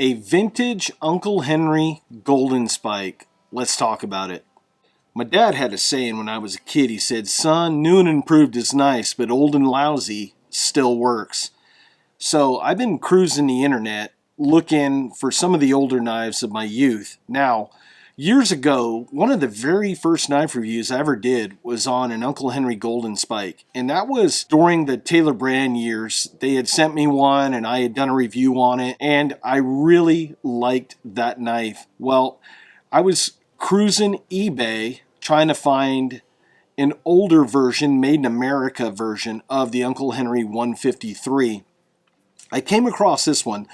A vintage Uncle Henry golden spike. Let's talk about it. My dad had a saying when I was a kid. He said, "Son, new and improved is nice, but old and lousy still works." So I've been cruising the internet looking for some of the older knives of my youth. Now, years ago, one of the very first knife reviews I ever did was on an Uncle Henry golden spike. And that was during the Taylor brand years. They had sent me one and I had done a review on it. And I really liked that knife. Well, I was cruising eBay trying to find an older version, made in America version of the Uncle Henry 153. I came across this one.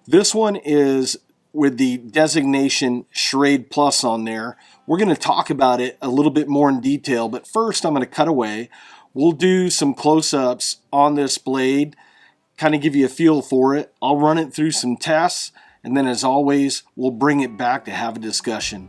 This one is with the designation Schrade Plus on there. We're going to talk about it a little bit more in detail, but first I'm going to cut away. We'll do some close-ups on this blade, kind of give you a feel for it. I'll run it through some tests, and then as always, we'll bring it back to have a discussion.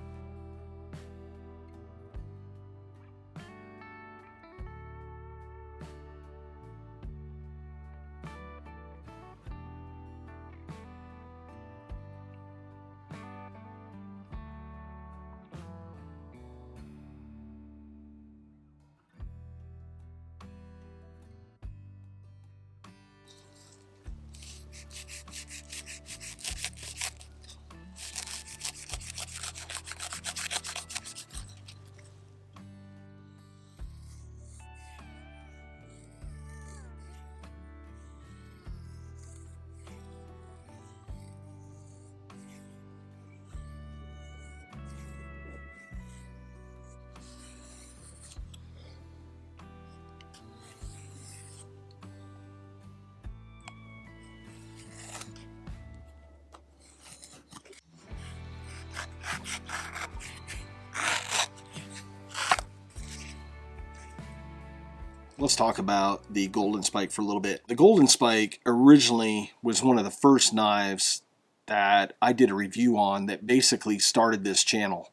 Let's talk about the Golden Spike for a little bit. The Golden Spike originally was one of the first knives that I did a review on that basically started this channel.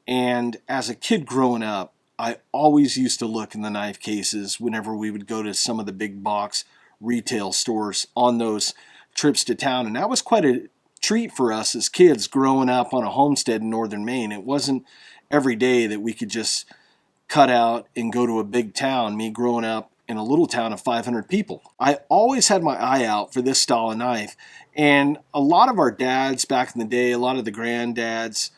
And as a kid growing up, I always used to look in the knife cases whenever we would go to some of the big box retail stores on those trips to town. And that was quite a treat for us as kids growing up on a homestead in northern Maine. It wasn't every day that we could just cut out and go to a big town, me growing up in a little town of 500 people. I always had my eye out for this style of knife, and a lot of our dads back in the day, a lot of the granddads,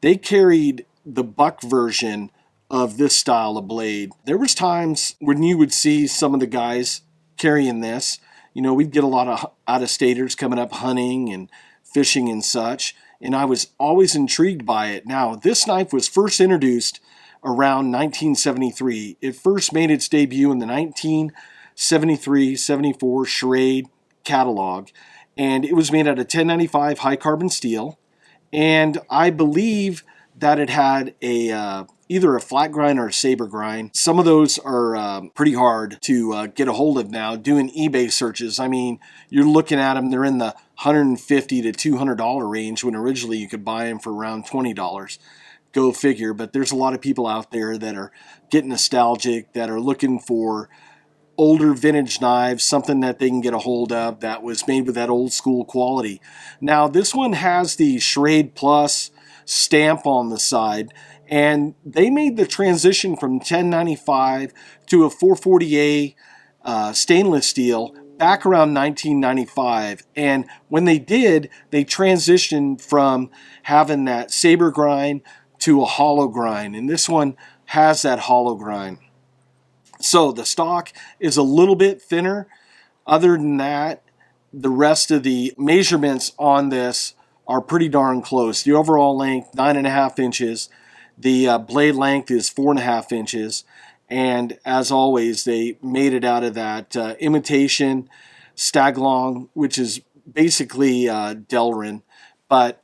they carried the buck version of this style of blade. There was times when you would see some of the guys carrying this. You know, we'd get a lot of out-of-staters coming up hunting and fishing and such, and I was always intrigued by it. Now, this knife was first introduced around 1973. It first made its debut in the 1973-74 Schrade catalog, and it was made out of 1095 high carbon steel, and I believe that it had a either a flat grind or a saber grind. Some of those are pretty hard to get a hold of now. Doing eBay searches, I mean, you're looking at them, they're in the $150 to $200 range when originally you could buy them for around $20. Go figure, but there's a lot of people out there that are getting nostalgic, that are looking for older vintage knives, something that they can get a hold of that was made with that old school quality. Now, this one has the Schrade Plus stamp on the side, and they made the transition from 1095 to a 440A stainless steel back around 1995. And when they did, they transitioned from having that saber grind to a hollow grind, and this one has that hollow grind. So the stock is a little bit thinner. Other than that, the rest of the measurements on this are pretty darn close. The overall length, 9.5 inches. The blade length is 4.5 inches. And as always, they made it out of that imitation staglong, which is basically Delrin, but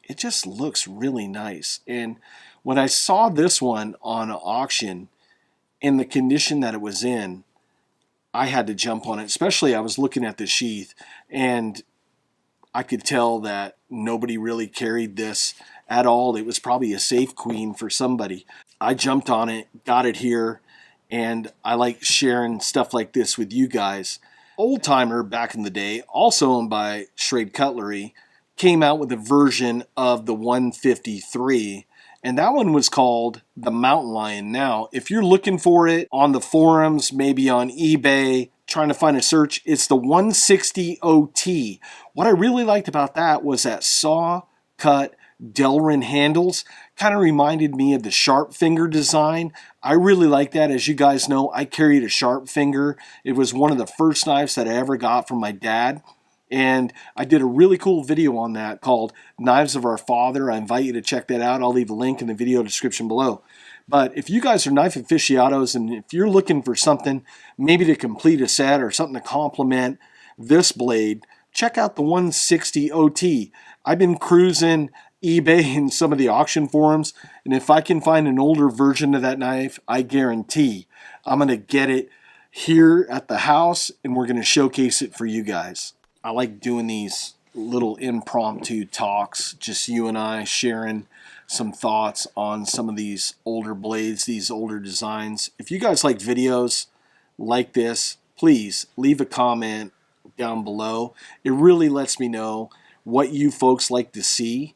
it just looks really nice. And when I saw this one on auction in the condition that it was in, I had to jump on it. Especially I was looking at the sheath and I could tell that nobody really carried this at all. It was probably a safe queen for somebody. I jumped on it, got it here, and I like sharing stuff like this with you guys. Old Timer back in the day, also owned by Schrade Cutlery, came out with a version of the 153, and that one was called the Mountain Lion. Now, if you're looking for it on the forums, maybe on eBay, trying to find a search, it's the 160 OT. What I really liked about that was that saw cut Delrin handles. Kind of reminded me of the sharp finger design. I really like that. As you guys know, I carried a sharp finger. It was one of the first knives that I ever got from my dad. And I did a really cool video on that called Knives of Our Father. I invite you to check that out. I'll leave a link in the video description below. But if you guys are knife aficionados and if you're looking for something maybe to complete a set or something to complement this blade, check out the 160 OT. I've been cruising eBay and some of the auction forums, and if I can find an older version of that knife, I guarantee I'm going to get it here at the house and we're going to showcase it for you guys. I like doing these little impromptu talks, just you and I sharing some thoughts on some of these older blades, these older designs. If you guys like videos like this, please leave a comment down below. It really lets me know what you folks like to see,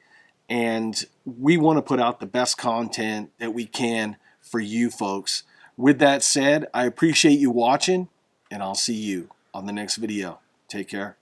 and we want to put out the best content that we can for you folks. With that said, I appreciate you watching, and I'll see you on the next video. Take care.